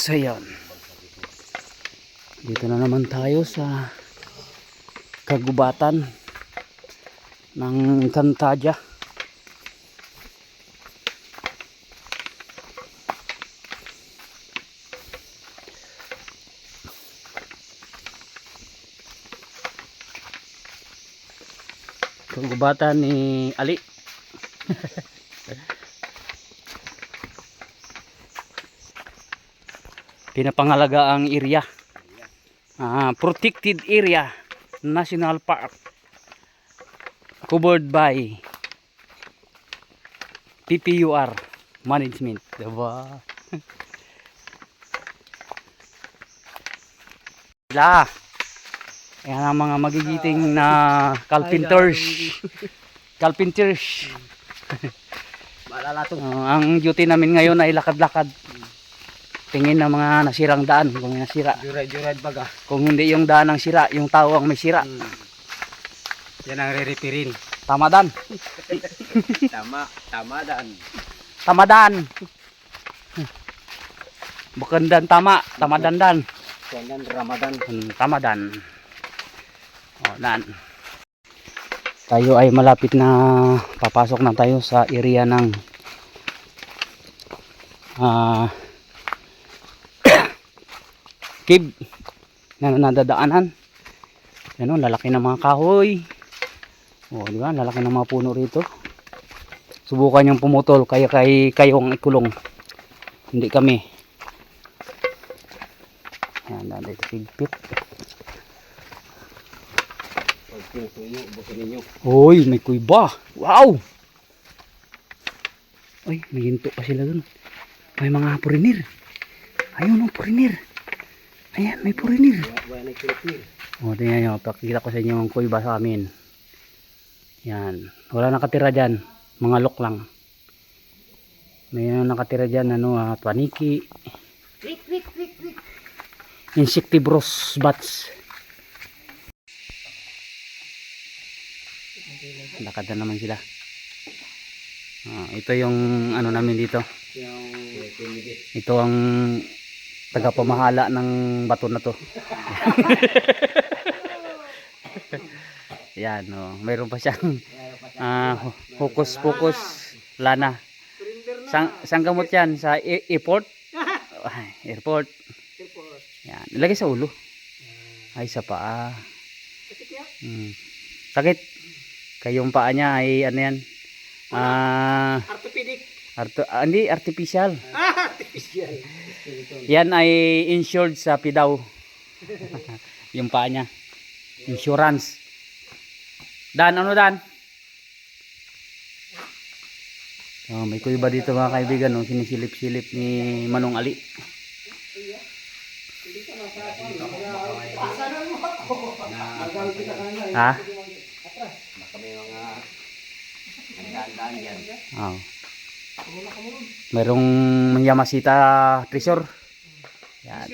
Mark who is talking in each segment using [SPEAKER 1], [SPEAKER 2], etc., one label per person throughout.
[SPEAKER 1] So yan, dito na naman tayo sa kagubatan ng Cantadja. Kagubatan ni Ali. Pinapangalaga ang area, protected area, national park, covered by PPUR management, diba? Sila, yan ang mga magigiting na carpenters. Ang duty namin ngayon ay lakad-lakad, tingin ng mga nasirang daan, kung nasira.
[SPEAKER 2] Jurad baga.
[SPEAKER 1] Kung hindi yung daan ang sira, yung tao ang may sira.
[SPEAKER 2] Yan ang re-repairin.
[SPEAKER 1] Tamadan.
[SPEAKER 2] Tamadan.
[SPEAKER 1] Tamadan. Bukandan tama, tamadandan.
[SPEAKER 2] Yan Ramadan.
[SPEAKER 1] Tamadan. O, nan. Tayo ay malapit na papasok na tayo sa area ng cave na nadadaanan. Yan o, lalaki ng mga kahoy. O, di ba? Lalaki ng mga puno rito. Subukan yung pumutol kaya kayong ikulong. Hindi kami. Yan, dito sigpit. Uy, may kuiba. Wow! Uy, may hinto pa sila dun. May mga foreigner. Ayun o, foreigner. Ayan, may foreigner. O, tingnan nyo, pakita ko sa inyo ang kuiba sa amin. Yan, wala nakatira dyan. Mga lok lang. May nakatira dyan, paniki. Insectivorous bats. Lakad na naman sila. Ito yung namin dito. Ito ang tagapamahala ng bato na to. Yan, mayroon pa siyang hokus-pokus lana. Saan gamot yan? Sa airport? Airport. Yan, ilagay sa ulo. Ay, sa paa. Sakit. Kayong paa niya ay ano yan?
[SPEAKER 2] Orthopedic.
[SPEAKER 1] Hindi, artificial.
[SPEAKER 2] Artificial.
[SPEAKER 1] Yan ay insured sa PIDAW. Yung paa niya. Insurance. Dan, Dan? May kuiba dito mga kaibigan, sinisilip-silip ni Manong Ali. Ha? Oh. Merong Yamasita treasure. Yan.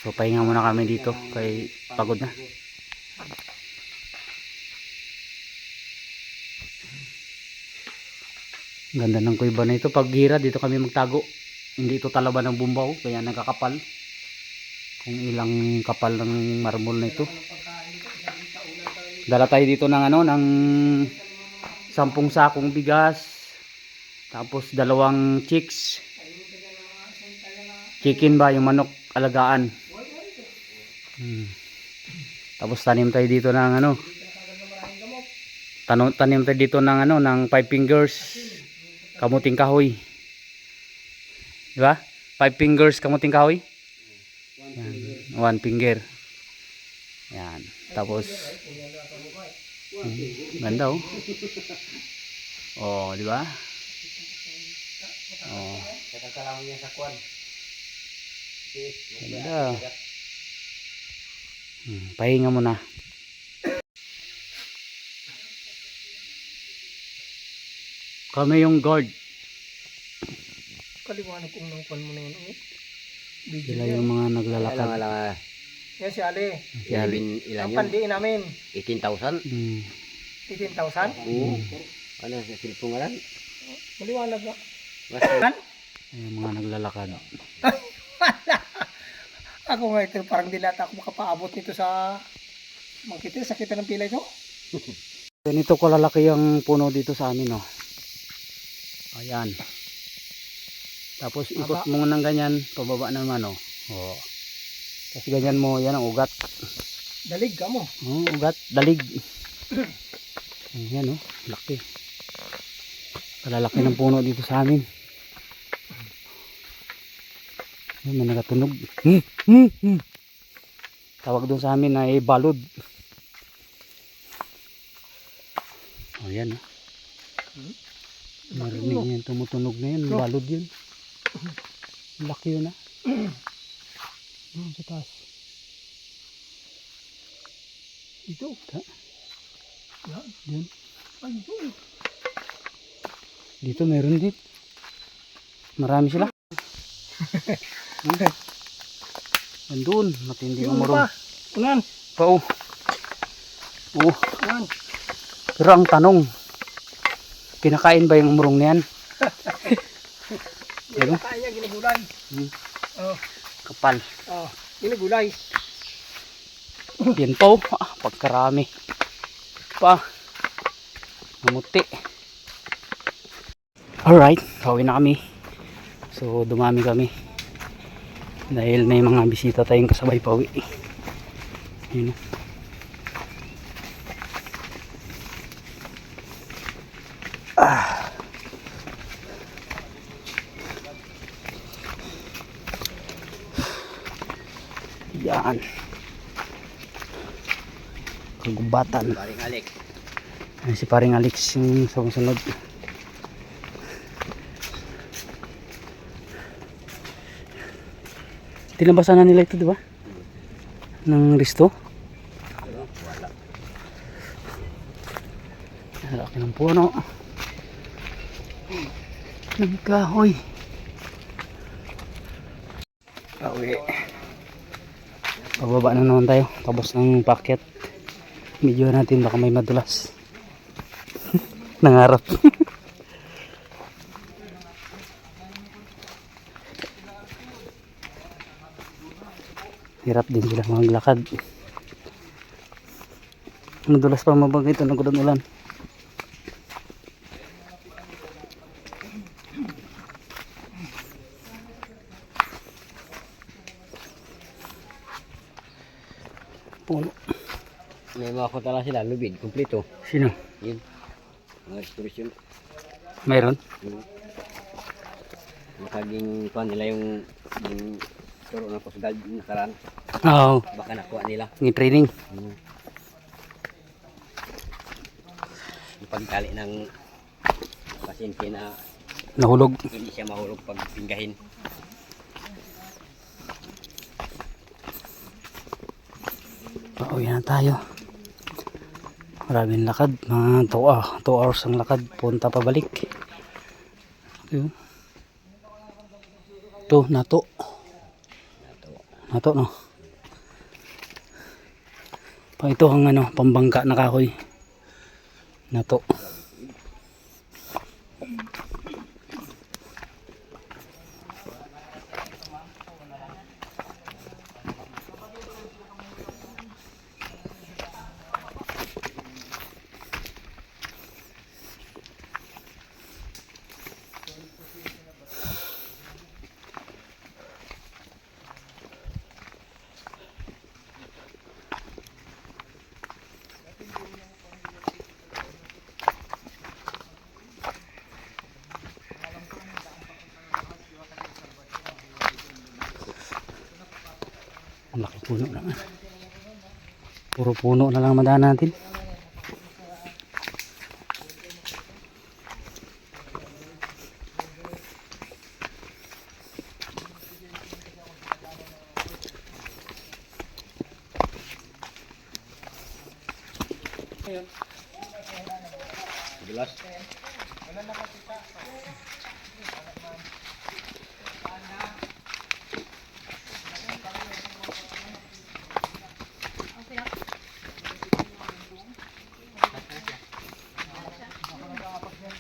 [SPEAKER 1] So pahinga muna kami dito kay pagod na. Ganda ng kuiba na ito. Pag gira dito kami magtago. Hindi ito talaban ng bumbaw, kaya nagkakapal. Kung ilang kapal ng marmol na ito. Dala tayo dito ng ng 10 sakong bigas. Tapos 2 chicks. Chicken ba yung manok alagaan. Tapos tanim tayo dito ng tanim tayo dito ng ng 5 fingers kamuting kahoy. Di ba? 5 fingers kamuting kahoy. Yan. 1 finger. Yan. Tapos ganda oh. Oh, di ba? Oh. Ganda. Pahinga muna. Kami yung guard.
[SPEAKER 2] Kaliwanag kung nangpan mo na yun.
[SPEAKER 1] Sila yung mga naglalakad.
[SPEAKER 2] Yan si Ali.
[SPEAKER 1] Si Ali.
[SPEAKER 2] Ang pandiin namin.
[SPEAKER 3] 18,000?
[SPEAKER 2] 18,000?
[SPEAKER 3] Oo. Ano sa silpo nga lang?
[SPEAKER 2] Maliwanag nga.
[SPEAKER 1] Yung mga naglalakad.
[SPEAKER 2] Ako nga ito, parang dilata ako makapaabot nito sa makita, sakita ng pila ito.
[SPEAKER 1] Ganito kalalaki ang puno dito sa amin, oh. Ayan. Tapos ikot mo ng ganyan, pababa naman, oh. Oh. Tapos ganyan mo, yan ang ugat.
[SPEAKER 2] Dalig ka mo.
[SPEAKER 1] Oh, ugat, dalig. Ayan, oh, laki. Kalalaki ng puno dito sa amin. Ayan, may nagatunog. Tawag doon sa amin ay balod. Ayan, oh. Marinig niya yung tumutunog na yun. Balod yun. Laki yun, ah. Sa taas.
[SPEAKER 2] Ito. Yan.
[SPEAKER 1] Yun.
[SPEAKER 2] Ay, ito.
[SPEAKER 1] Dito meron din. Marami sila. Andun. Matindi ang marong.
[SPEAKER 2] Unan.
[SPEAKER 1] Oo. Oo.
[SPEAKER 2] Unan.
[SPEAKER 1] Pero ang tanong, kinakain ba yung murong na yan? Ano?
[SPEAKER 2] Kaya ginagulay. Oh.
[SPEAKER 1] Kapal.
[SPEAKER 2] Oh. Ginagulay.
[SPEAKER 1] Yan po. Pagkarami. Pa. Namuti. Alright. Kawin na kami. So dumami kami. Dahil may mga bisita tayong kasabay pauwi. Yun. Yan. Kagubatan.
[SPEAKER 2] Paring Alex.
[SPEAKER 1] Ayan si paring Alex yung sumusunod. Tinabasan na nila ito, di ba? Ng risto.
[SPEAKER 2] Wala.
[SPEAKER 1] Laki ng puno. Ng kahoy. Pauwi. Pababa na naman tayo. Tapos ng packet. Medyo natin baka may madulas. Nangarap. Hirap din sila maglakad. Madulas pa mabag ito ng kudang ulan. Puno.
[SPEAKER 2] May mga kotala sila, lubid, kumpleto.
[SPEAKER 1] Sino?
[SPEAKER 2] Yun. Mga restoration.
[SPEAKER 1] Mayroon?
[SPEAKER 2] Nakaging kuha nila yung turo ng Coast Guard nakaraan.
[SPEAKER 1] Oo.
[SPEAKER 2] Baka nakuha nila.
[SPEAKER 1] Yung training.
[SPEAKER 2] Yung pagkali ng pasyente na
[SPEAKER 1] Nahulog.
[SPEAKER 2] hindi siya mahulog pag pinggahin.
[SPEAKER 1] Pauwi na tayo. Maraming lakad. Mga 2 hours ang lakad. Punta pabalik. Ayun. Ito, nato. Nato, no? Ito ang ano, pambangka na kahoy. Nato. Ang laki puno naman. Puro puno na lang madaan natin.
[SPEAKER 2] Jelas.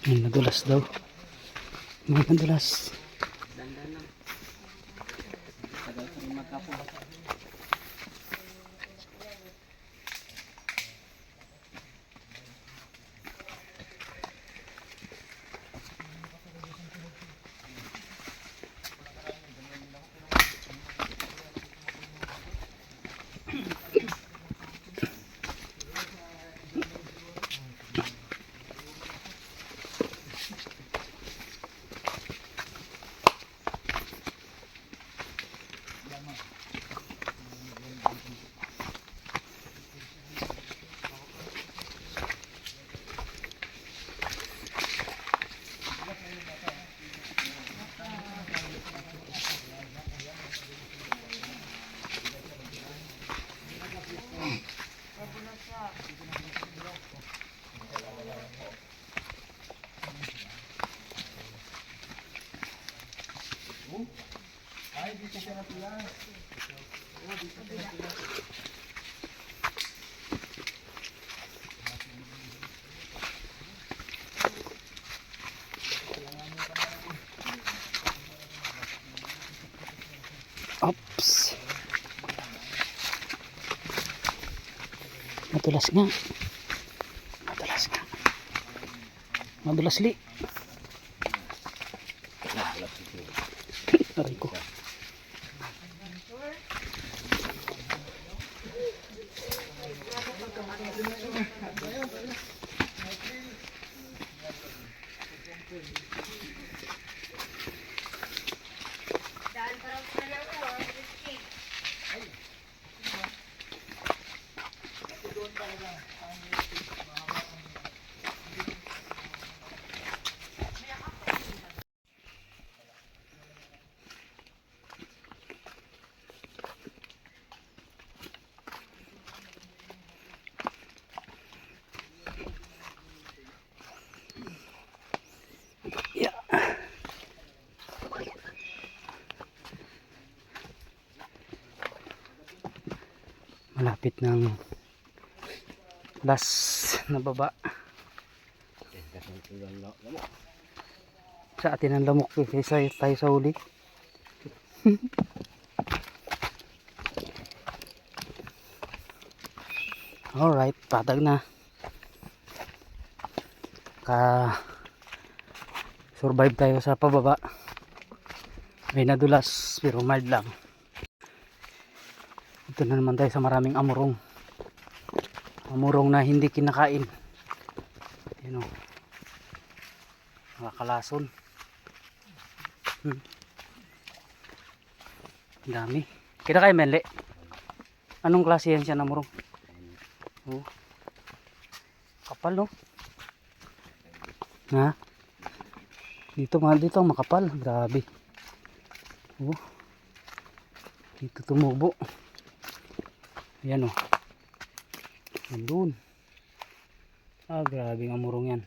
[SPEAKER 1] May nadulas daw. May nadulas. Oops. Madulas nga. Madulas nga. Madulas li. Aray ko. Yeah. Malapit ng last na baba. Sa atin ang lamok kaysa tayo sa huli. Alright, patag na. Survive tayo sa pababa. May nadulas pero mild lang. Ito na naman tayo sa maraming amurong. Amurong na hindi kinakain. Yan o. Nakakalason. Dami. Kinakain menle. Anong klase yan siya na amurong? Oh. Kapal no? Ha? Dito makapal. Grabe. Oh. Dito tumubo. Ayan o. Nandun. Ah, grabe ang amurong yan.